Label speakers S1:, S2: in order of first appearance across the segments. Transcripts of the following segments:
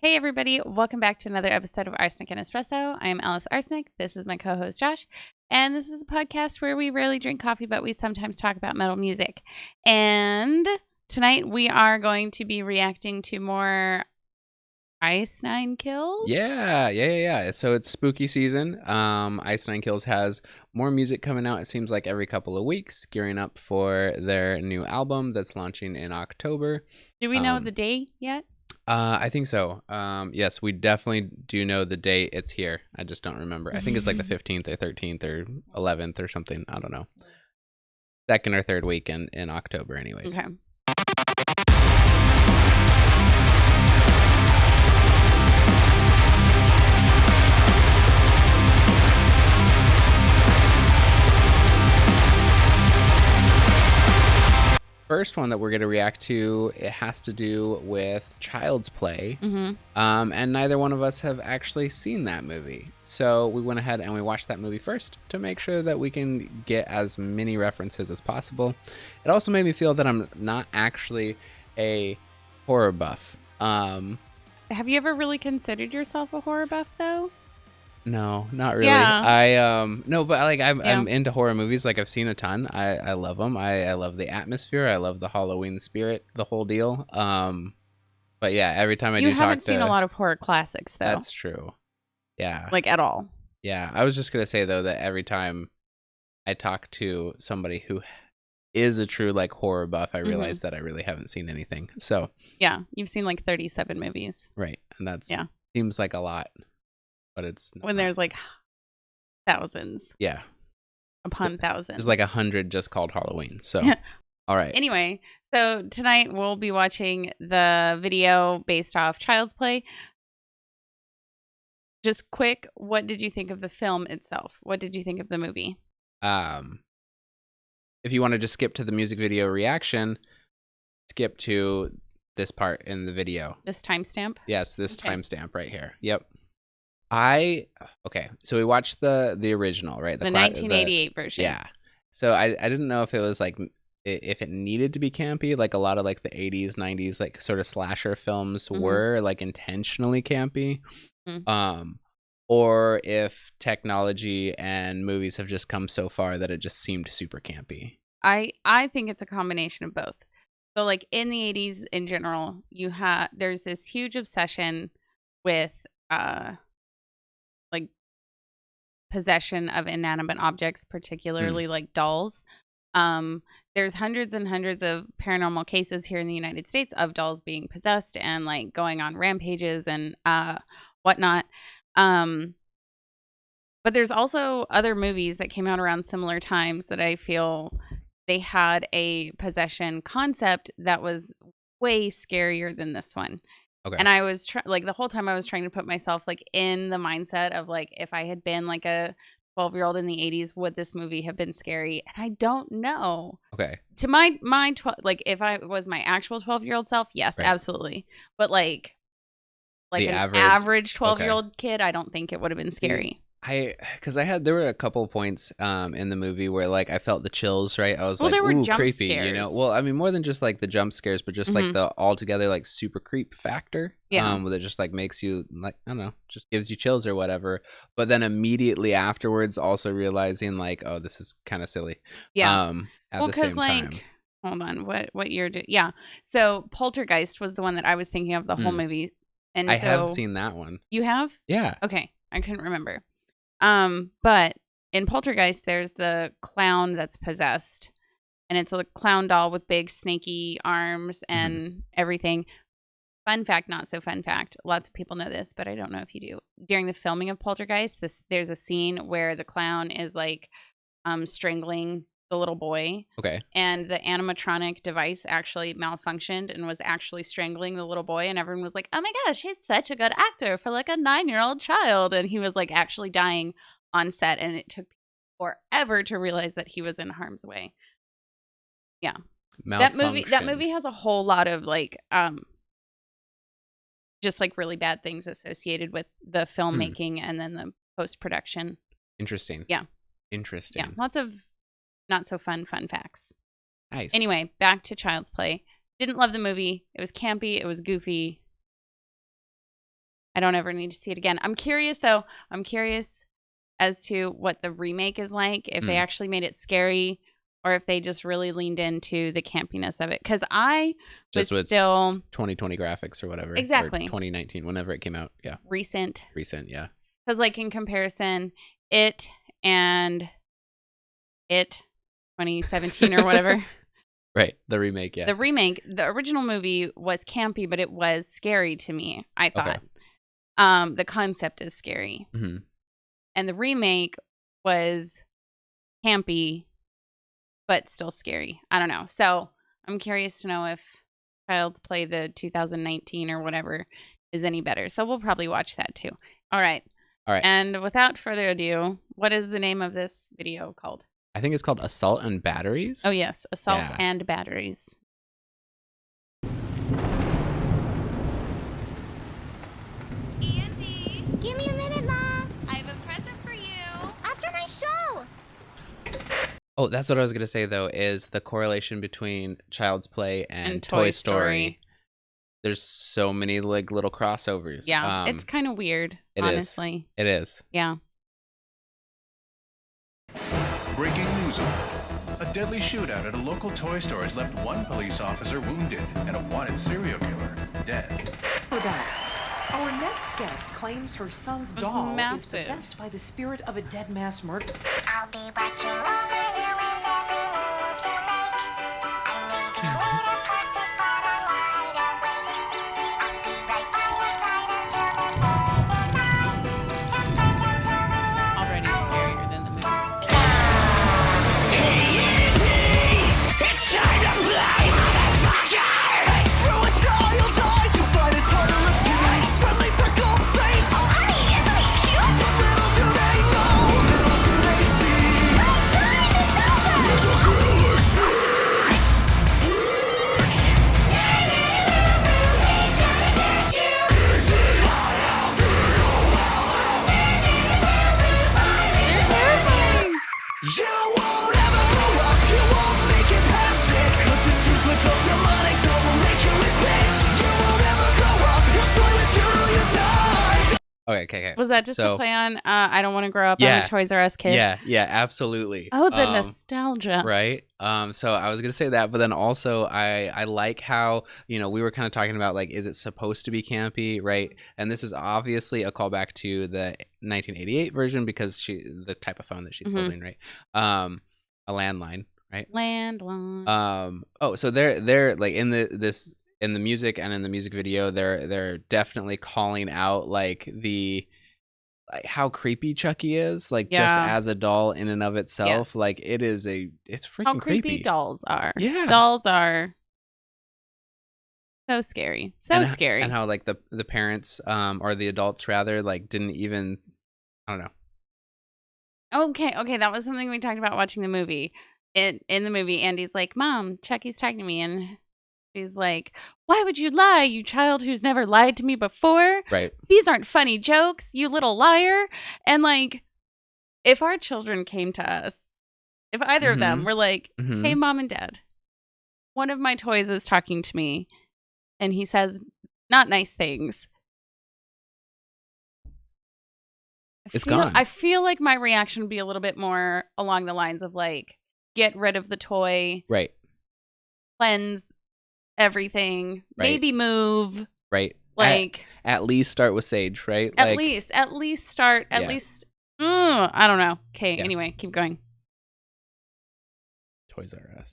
S1: Hey everybody, welcome back to another episode of Arsenic and Espresso. I am Alice Arsenic. This is my co-host Josh. And this is a podcast where we rarely drink coffee, but we sometimes talk about metal music. And tonight we are going to be reacting to more Ice Nine Kills.
S2: Yeah. So it's spooky season. Ice Nine Kills has more music coming out, it seems like every couple of weeks, gearing up for their new album that's launching in October.
S1: Do we know the date yet?
S2: I think so. Yes, we definitely do know the date it's here. I just don't remember. I think it's like the 15th or 13th or 11th or something. I don't know. Second or third week in October anyways.
S1: Okay.
S2: First one that we're going to react to, it has to do with Child's Play. And neither one of us have actually seen that movie. So we went ahead and we watched that movie first to make sure that we can get as many references as possible. It also made me feel that I'm not actually a horror buff.
S1: Have you ever really considered yourself a horror buff though?
S2: No, not really.
S1: Yeah.
S2: No, but like I'm into horror movies. Like I've seen a ton. I love them. I love the atmosphere. I love the Halloween spirit, the whole deal. But yeah, every time
S1: you haven't seen a lot of horror classics though.
S2: That's true. Yeah.
S1: Like at all.
S2: Yeah, I was just gonna say though that every time I talk to somebody who is a true like horror buff, I realize that I really haven't seen anything. So
S1: yeah, you've seen like 37 movies.
S2: Right, and that's seems like a lot. But it's not.
S1: When there's like thousands.
S2: Yeah.
S1: Upon thousands.
S2: There's like 100 just called Halloween. So, all right.
S1: Anyway, so tonight we'll be watching the video based off Child's Play. Just quick, what did you think of the film itself? What did you think of the movie?
S2: If you want to just skip to the music video reaction, skip to this part in the video.
S1: This timestamp?
S2: Yes, this timestamp right here. Yep. So we watched the original, right?
S1: The 1988 version.
S2: Yeah. So I didn't know if it was like if it needed to be campy, like a lot of like the 80s, 90s like sort of slasher films were like intentionally campy. Or if technology and movies have just come so far that it just seemed super campy.
S1: I think it's a combination of both. So like in the 80s in general, there's this huge obsession with like possession of inanimate objects, particularly like dolls. There's hundreds and hundreds of paranormal cases here in the United States of dolls being possessed and like going on rampages and whatnot. But there's also other movies that came out around similar times that I feel they had a possession concept that was way scarier than this one.
S2: Okay.
S1: And I was the whole time I was trying to put myself like in the mindset of like if I had been like a 12-year-old in the 80s, would this movie have been scary? And I don't know.
S2: Okay.
S1: To my like if I was my actual 12-year-old self, yes, absolutely. But like an average 12-year-old kid, I don't think it would have been scary.
S2: Because there were a couple of points in the movie where like I felt the chills, right? I was
S1: there were jump
S2: creepy,
S1: scares.
S2: you know? Well, I mean, more than just like the jump scares, but just like the altogether like super creep factor.
S1: Yeah.
S2: That just like makes you like, I don't know, just gives you chills or whatever. But then immediately afterwards also realizing like, oh, this is kind of silly.
S1: Yeah.
S2: At the same time.
S1: Hold on, what year did? Yeah. So Poltergeist was the one that I was thinking of the whole movie. And
S2: I have seen that one.
S1: You have?
S2: Yeah.
S1: Okay. I couldn't remember. But in Poltergeist, there's the clown that's possessed, and it's a clown doll with big snaky arms and everything. Fun fact, not so fun fact. Lots of people know this, but I don't know if you do. During the filming of Poltergeist, there's a scene where the clown is like strangling the little boy.
S2: Okay.
S1: And the animatronic device actually malfunctioned and was actually strangling the little boy, and everyone was like, "Oh my gosh, he's such a good actor for like a 9-year-old child." And he was like actually dying on set, and it took forever to realize that he was in harm's way. Yeah. That movie has a whole lot of like just like really bad things associated with the filmmaking and then the post-production.
S2: Interesting.
S1: Yeah.
S2: Interesting.
S1: Yeah. Lots of not so fun facts.
S2: Nice.
S1: Anyway, back to Child's Play. Didn't love the movie. It was campy. It was goofy. I don't ever need to see it again. I'm curious, though. I'm curious as to what the remake is like, if they actually made it scary or if they just really leaned into the campiness of it. Because I was still
S2: 2020 graphics or whatever.
S1: Exactly.
S2: Or 2019, whenever it came out. Yeah.
S1: Recent,
S2: yeah.
S1: Because, like, in comparison, It and It 2017 or whatever.
S2: Right. The remake, yeah.
S1: The remake, the original movie was campy, but it was scary to me, I thought. Okay. The concept is scary. Mm-hmm. And the remake was campy, but still scary. I don't know. So I'm curious to know if Child's Play, the 2019 or whatever, is any better. So we'll probably watch that too. All right. And without further ado, what is the name of this video called?
S2: I think it's called Assault and Batteries.
S1: Oh, yes. Assault and Batteries.
S3: Andy! Give me a minute, Mom. I have a present for you. After my show.
S2: Oh, that's what I was going to say, though, is the correlation between Child's Play and Toy Story. There's so many like little crossovers.
S1: Yeah, it's kind of weird, honestly.
S2: It is.
S1: Yeah.
S4: Breaking news alert. A deadly shootout at a local toy store has left one police officer wounded and a wanted serial killer dead.
S5: Our next guest claims her son's doll is possessed by the spirit of a dead mass murderer.
S3: I'll be watching over you and every move you make. I may be weird and plastic, but I'm wide awake. I'll be right by your side until the day you die.
S1: Already scarier than the movie.
S6: It's time to play, motherfucker! Through a child's eyes, you find it's hard to refuse. Friendly freckled face.
S3: Oh, honey, isn't he cute?
S6: But little do they know, little do they see.
S3: My God, it's over!
S6: There's a killer snake. Bitch. You won't ever grow up, you won't make it past it. 'Cause this super demonic doll will make you his bitch. You won't ever grow up, he'll toy with you till you die.
S2: Okay.
S1: Was that just a play on I Don't Want to Grow Up? I'm a Toys R Us kid?
S2: Yeah, absolutely.
S1: Oh, the nostalgia.
S2: Right? So I was going to say that, but then also I like how, we were kind of talking about, like, is it supposed to be campy, right? And this is obviously a callback to the 1988 version because the type of phone that she's holding, right? A landline, right?
S1: Landline.
S2: So they're like in the music and in the music video, they're definitely calling out like how creepy Chucky is, like just as a doll in and of itself.
S1: Yes.
S2: Like it's freaking
S1: how creepy
S2: creepy.
S1: Dolls are.
S2: Yeah,
S1: dolls are so scary, scary.
S2: And how like the parents or the adults rather like didn't even, I don't know.
S1: Okay, that was something we talked about watching the movie. In the movie, Andy's like, "Mom, Chucky's talking to me," and she's like, "Why would you lie, you child who's never lied to me before?
S2: Right.
S1: These aren't funny jokes, you little liar." And like, if our children came to us, if either of them were like, "Hey, Mom and Dad, one of my toys is talking to me, and he says not nice things."
S2: Gone.
S1: I feel like my reaction would be a little bit more along the lines of like, get rid of the toy.
S2: Right.
S1: Cleanse everything.
S2: Right.
S1: Maybe move.
S2: Right.
S1: Like
S2: at least start with Sage, right?
S1: At least start. At least. I don't know. Okay. Yeah. Anyway, keep going.
S2: Toys R Us.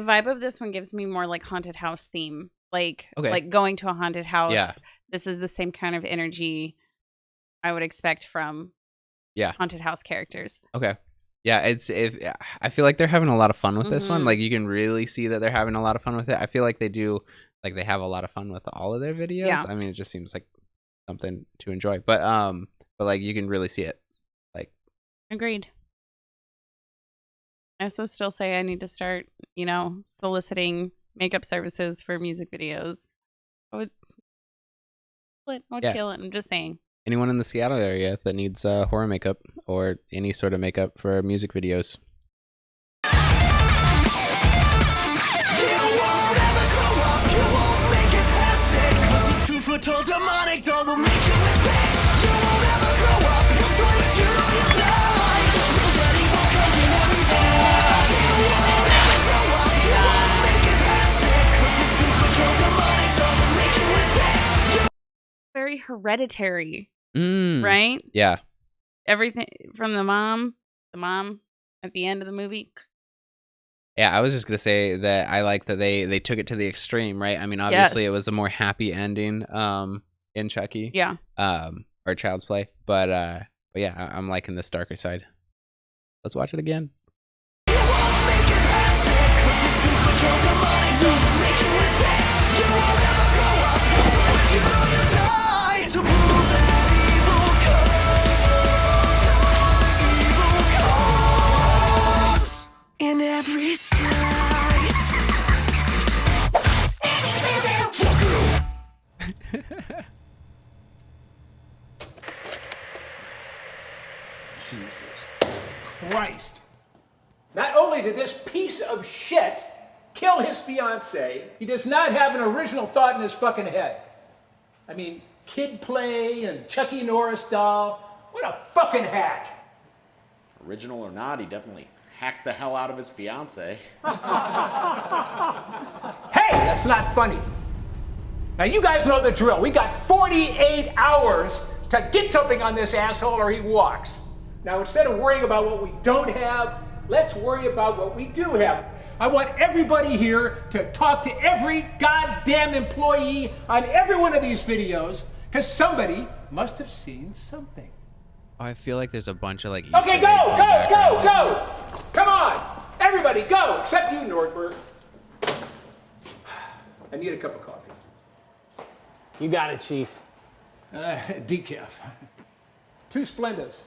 S1: The vibe of this one gives me more like haunted house theme. Like going to a haunted house.
S2: Yeah.
S1: This is the same kind of energy I would expect from haunted house characters.
S2: Okay. Yeah, I feel like they're having a lot of fun with this one. Like you can really see that they're having a lot of fun with it. I feel like they they have a lot of fun with all of their videos.
S1: Yeah.
S2: I mean, it just seems like something to enjoy. But like you can really see it. Like
S1: agreed. I also still say I need to start, soliciting makeup services for music videos. I would kill it. I'm just saying.
S2: Anyone in the Seattle area that needs horror makeup or any sort of makeup for music videos.
S6: You won't ever grow up, you won't make it past 6. 'Cause this 2-foot-tall demonic doll will make you his bitch. You won't ever grow up, he'll toy with you till you die. Prove that evil comes in every size. You won't ever grow up, you won't make it past 6. 'Cause this 2-foot-tall demonic doll will make you his bitch.
S1: Very hereditary,
S2: Mm.
S1: right?
S2: Yeah.
S1: Everything from the mom at the end of the movie.
S2: Yeah, I was just gonna say that I like that they took it to the extreme, right? I mean, obviously it was a more happy ending in Chucky.
S1: Yeah.
S2: Or Child's Play. But yeah, I'm liking this darker side. Let's watch it again.
S6: You won't make it past 6. 'Cause this 2-foot-tall demonic doll will make you his bitch. You won't ever grow up, he'll toy with you till you die. To prove that evil comes in every size. Fuck you.
S7: Jesus Christ. Not only did this piece of shit kill his fiancée, he does not have an original thought in his fucking head. I mean, kid play and Chucky Norris doll. What a fucking hack.
S8: Original or not, he definitely hacked the hell out of his fiance.
S7: Hey, that's not funny. Now you guys know the drill. We got 48 hours to get something on this asshole or he walks. Now instead of worrying about what we don't have, let's worry about what we do have. I want everybody here to talk to every goddamn employee on every one of these videos, because somebody must have seen something.
S2: Oh, I feel like there's a bunch of like Easter
S7: Okay,
S2: eggs
S7: go,
S2: in the
S7: go,
S2: background.
S7: go, go! Come on! Everybody go, except you, Nordberg. I need a cup of coffee.
S9: You got it, Chief.
S7: Decaf. 2 Splendas.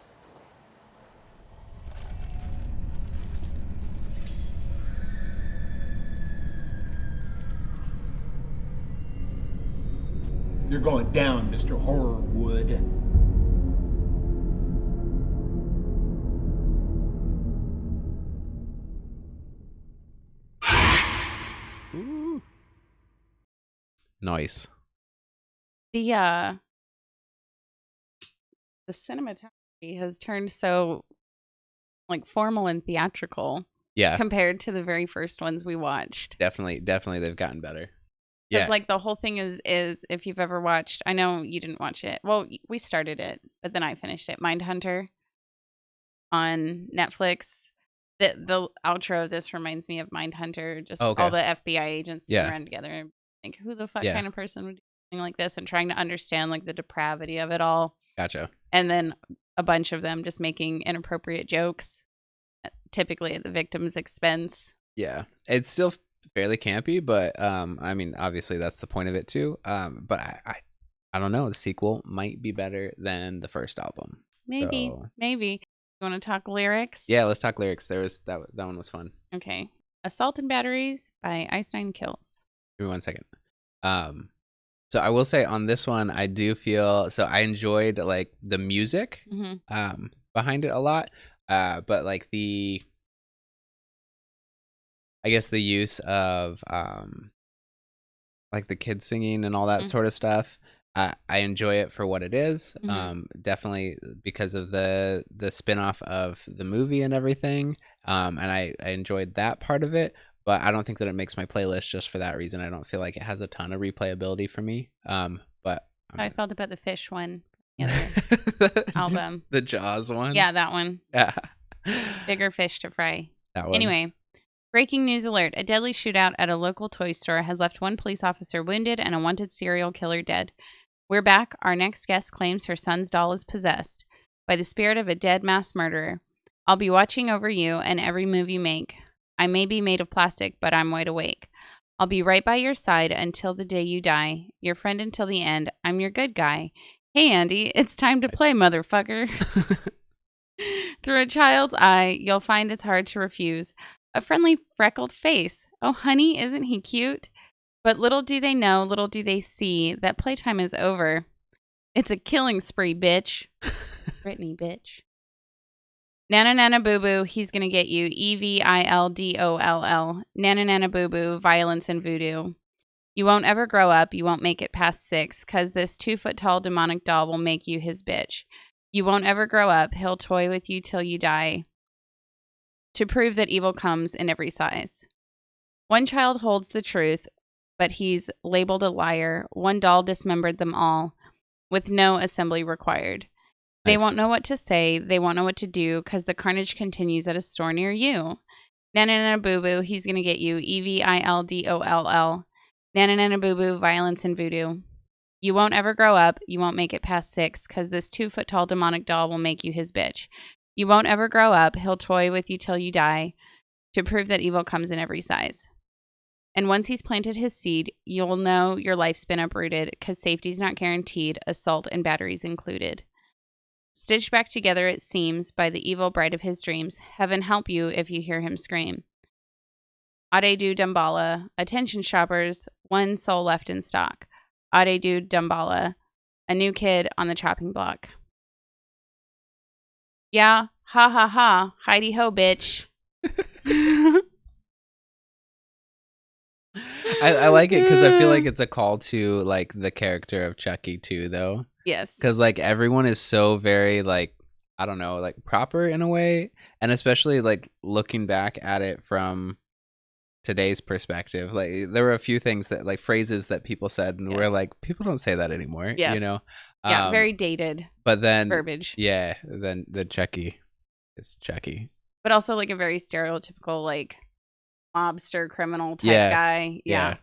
S7: You're going down, Mr. Horrorwood.
S2: Ooh. Nice.
S1: The cinematography has turned so like formal and theatrical
S2: Yeah.
S1: compared to the very first ones we watched.
S2: Definitely they've gotten better.
S1: Because
S2: Yeah.
S1: like the whole thing is if you've ever watched, I know you didn't watch it. Well, we started it, but then I finished it. Mindhunter on Netflix. The outro of this reminds me of Mindhunter. Just
S2: Okay.
S1: all the FBI agents sitting
S2: Yeah.
S1: around together and think, who the fuck
S2: Yeah.
S1: kind of person would do something like this, and trying to understand like the depravity of it all.
S2: Gotcha.
S1: And then a bunch of them just making inappropriate jokes, typically at the victim's expense.
S2: Yeah. It's still fairly campy, but I mean, obviously that's the point of it too. But I don't know. The sequel might be better than the first album.
S1: Maybe.
S2: So-
S1: You want to talk lyrics?
S2: Yeah, let's talk lyrics. There was that one was fun.
S1: Okay. Assault and Batteries by Ice Nine Kills.
S2: Give me 1 second. So I will say on this one, I do feel so I enjoyed like the music
S1: Mm-hmm.
S2: behind it a lot. But like I guess the use of like the kids singing and all that sort of stuff. I enjoy it for what it is. Definitely because of the spin-off of the movie and everything. And I enjoyed that part of it. But I don't think that it makes my playlist just for that reason. I don't feel like it has a ton of replayability for me. But
S1: I felt about the fish one. The album.
S2: The Jaws one.
S1: Yeah, that one.
S2: Yeah.
S1: Bigger fish to fry.
S2: That one.
S1: Anyway, Breaking news alert. A deadly shootout at a local toy store has left one police officer wounded and a wanted serial killer dead. We're back. Our next guest claims her son's doll is possessed by the spirit of a dead mass murderer. I'll be watching over you and every move you make. I may be made of plastic, but I'm wide awake. I'll be right by your side until the day you die. Your friend until the end. I'm your good guy. Hey, Andy, it's time to play, motherfucker. Through a child's eye, you'll find it's hard to refuse. A friendly, freckled face. Oh, honey, isn't he cute? But little do they know, little do they see, that playtime is over. It's a killing spree, bitch. Brittany, bitch. Nana Nana Boo Boo, he's gonna get you. EVILDOLL. Nana Nana Boo Boo, violence and voodoo. You won't ever grow up, you won't make it past 6, cause this 2-foot-tall demonic doll will make you his bitch. You won't ever grow up, he'll toy with you till you die. To prove that evil comes in every size. One child holds the truth, but he's labeled a liar. One doll dismembered them all, with no assembly required. They won't know what to say. They won't know what to do, because the carnage continues at a store near you. Nana Nana Boo Boo, he's going to get you. EVILDOLL. Nana Nana Boo Boo, violence and voodoo. You won't ever grow up. You won't make it past 6, because this 2-foot-tall demonic doll will make you his bitch. You won't ever grow up. He'll toy with you till you die, to prove that evil comes in every size. And once he's planted his seed, you'll know your life's been uprooted, because safety's not guaranteed, assault and batteries included. Stitched back together, it seems, by the evil bride of his dreams. Heaven help you if you hear him scream. Adedu Dumbala. Attention shoppers, one soul left in stock. Adedu Dumbala. A new kid on the chopping block. Yeah, ha ha ha, Heidi ho, bitch.
S2: I like it because I feel like it's a call to like the character of Chucky too, though.
S1: Yes.
S2: Because like everyone is so very like, I don't know, like proper in a way, and especially like looking back at it from today's perspective, like there were a few things that like phrases that people said and we're like, people don't say that anymore.
S1: Yes.
S2: You know.
S1: Yeah, very dated.
S2: But then
S1: verbiage.
S2: Yeah, then the Chucky is Chucky.
S1: But also like a very stereotypical like mobster criminal type guy. Yeah.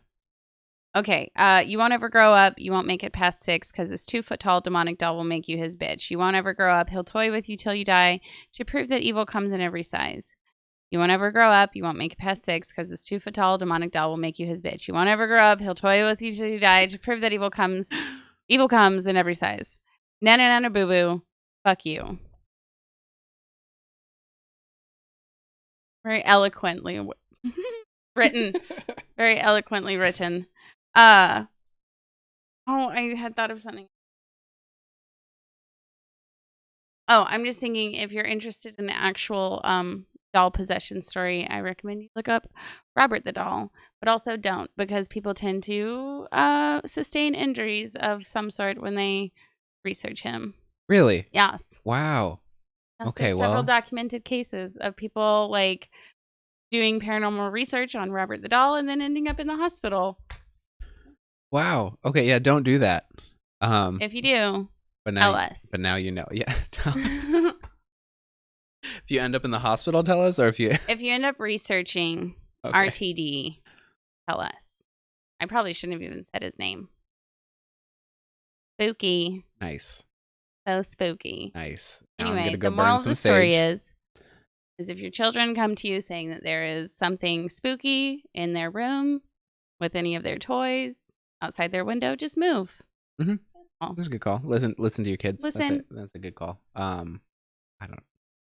S1: Okay. You won't ever grow up. You won't make it past 6, because this 2-foot-tall demonic doll will make you his bitch. You won't ever grow up. He'll toy with you till you die, to prove that evil comes in every size. You won't ever grow up. You won't make it past 6, because this 2-foot-tall demonic doll will make you his bitch. You won't ever grow up. He'll toy with you till you die, to prove that evil comes in every size. Nana Nana Boo Boo. Fuck you. Very eloquently written. Very eloquently written. I had thought of something. Oh, I'm just thinking, if you're interested in the actual doll possession story, I recommend you look up Robert the Doll, but also don't, because people tend to sustain injuries of some sort when they research him.
S2: Really?
S1: Yes.
S2: Wow.
S1: Yes,
S2: Okay,
S1: there's several documented cases of people like doing paranormal research on Robert the Doll and then ending up in the hospital.
S2: Wow. Okay, yeah, don't do that.
S1: If you do,
S2: but now,
S1: tell us.
S2: But now you know. Yeah. If you end up in the hospital, tell us, or if you
S1: end up researching RTD, tell us. I probably shouldn't have even said his name. Spooky.
S2: Nice.
S1: So spooky.
S2: Nice.
S1: Anyway, the moral of the story is if your children come to you saying that there is something spooky in their room with any of their toys outside their window, just move.
S2: Mm-hmm. That's a good call. Listen to your kids.
S1: Listen.
S2: That's a good call.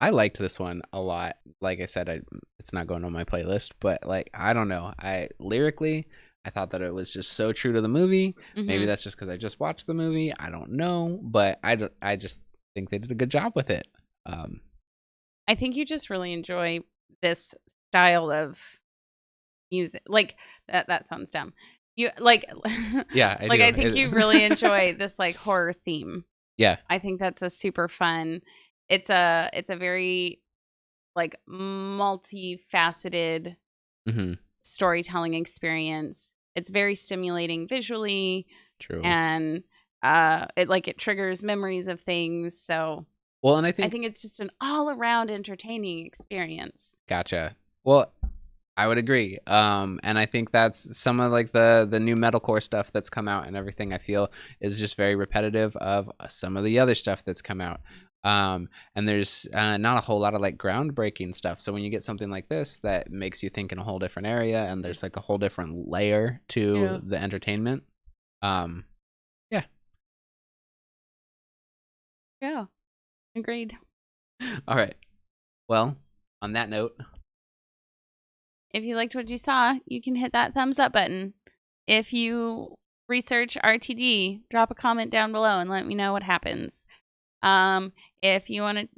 S2: I liked this one a lot. Like I said, it's not going on my playlist, but like, I don't know. Lyrically, I thought that it was just so true to the movie. Mm-hmm. Maybe that's just because I just watched the movie. I don't know, but I just think they did a good job with it.
S1: I think you just really enjoy this style of music. Like that sounds dumb. You like,
S2: yeah, I
S1: like
S2: do.
S1: I think you really enjoy this like horror theme.
S2: Yeah,
S1: I think that's a super fun. It's a very like multifaceted storytelling experience. It's very stimulating visually.
S2: True.
S1: And it triggers memories of things. So
S2: well, and I think
S1: it's just an all around entertaining experience.
S2: Gotcha. Well, I would agree. And I think that's some of like the new metalcore stuff that's come out and everything, I feel is just very repetitive of some of the other stuff that's come out. And there's not a whole lot of like groundbreaking stuff. So when you get something like this that makes you think in a whole different area and there's like a whole different layer to the entertainment. Yeah.
S1: Yeah. Agreed.
S2: All right. Well, on that note,
S1: if you liked what you saw, you can hit that thumbs up button. If you research RTD, drop a comment down below and let me know what happens. If you want to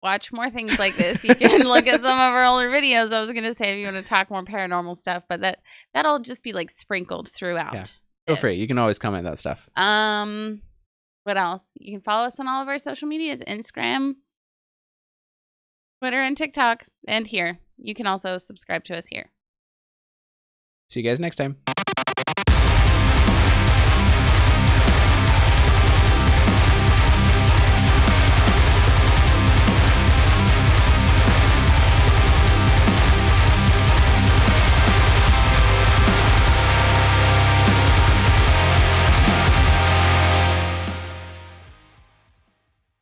S1: watch more things like this, you can look at some of our older videos. I was going to say if you want to talk more paranormal stuff, but that'll just be like sprinkled throughout.
S2: Yeah. Feel free. You can always comment that stuff.
S1: What else? You can follow us on all of our social medias, Instagram, Twitter, and TikTok, and here. You can also subscribe to us here.
S2: See you guys next time.